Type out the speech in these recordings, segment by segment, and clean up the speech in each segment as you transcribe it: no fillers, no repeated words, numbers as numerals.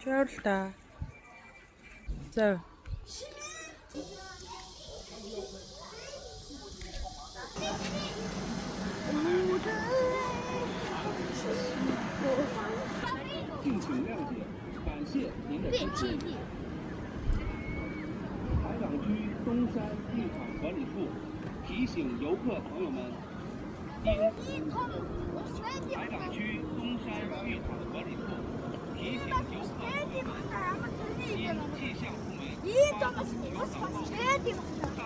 Шойр л та. За.敬请谅解，感谢您的支持。海港区东山浴场管理处提醒游客朋友们，海港区东山浴场管理处提醒游客朋友们，因气象部门发布有感报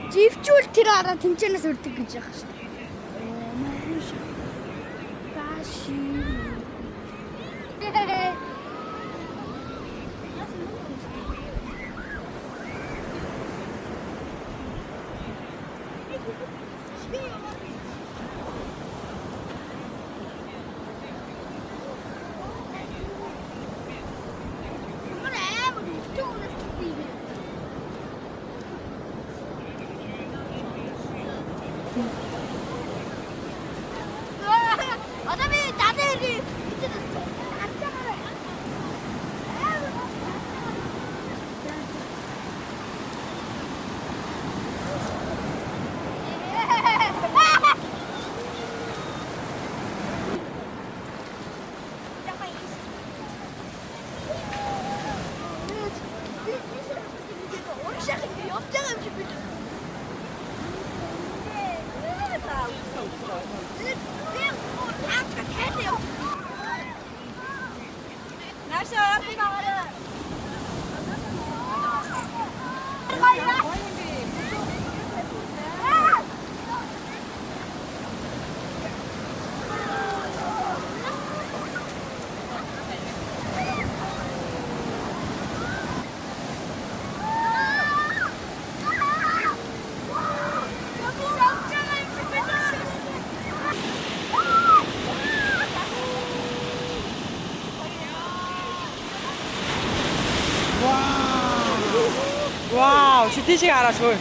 ，Живчүүл тэр араа тэнцэнээс үрдэг гэж яах шүү дээ. Баши. 어차피 나들이 날씨야, 비가 와요. Wow, GTC가 알아, 줄.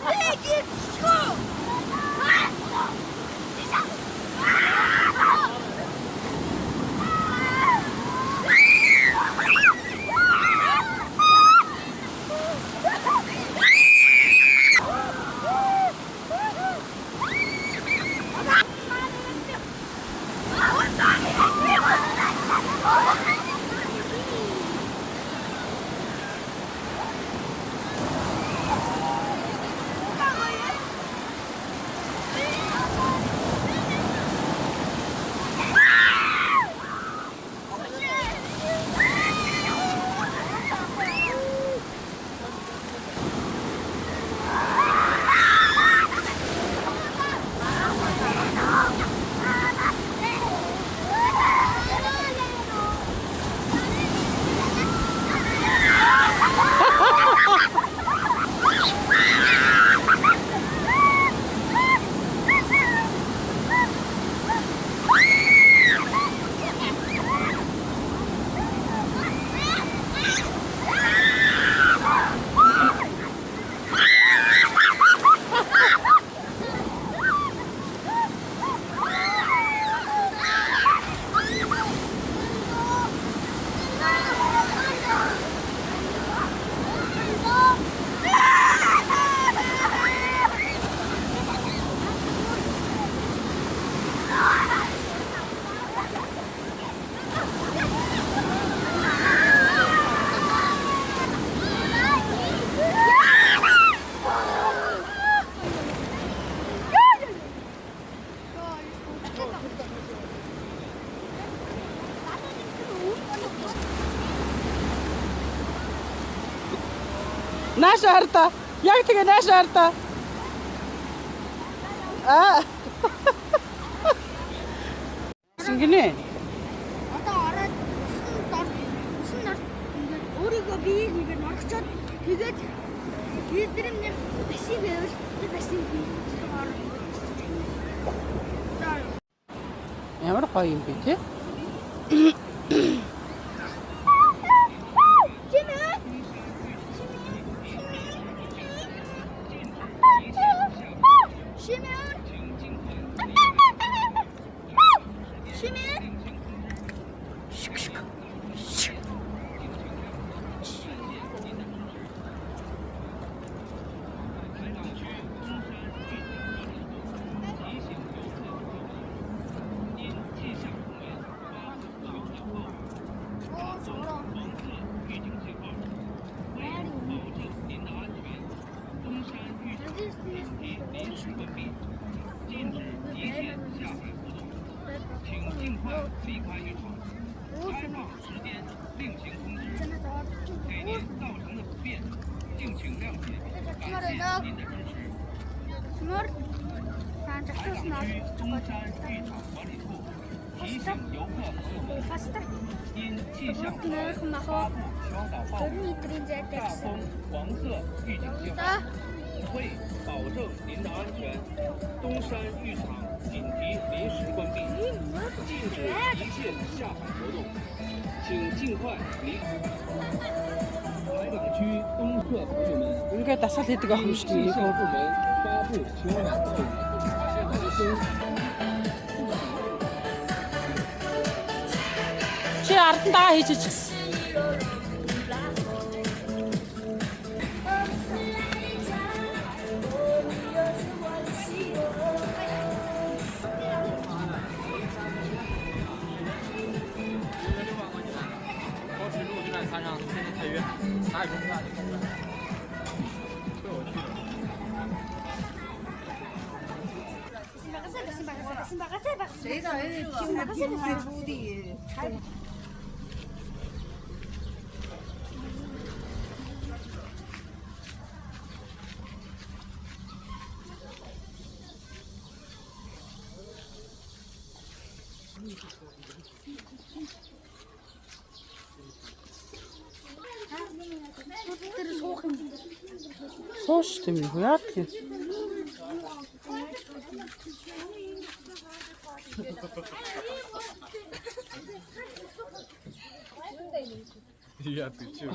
Hey, На жарта. Як таке на жарта? А? Сингине. Одоо ороод усан дорд ингээд өөрийгөө биеийг ингээд норгочоод тэгээд бидний нэг баси байвал тэр баси ороод. Ямар гоё юм бэ те?东山浴场管理处提醒游客朋友们，因气象部门发布宣导报告，大风黄色预警信号，为保证您的安全，东山浴场紧急临时关闭，禁止一切下海活动，请尽快离开。海港区东侧朋友们， Ингээд дасгал хийдэг ах юм шүү 气 дээ. 象部门发布宣导报告，大风。 Чи ард нь дагаа хийж гэсэн. Тэр суух юм. Сууш тийм үү? Яг тийм. Я ты че?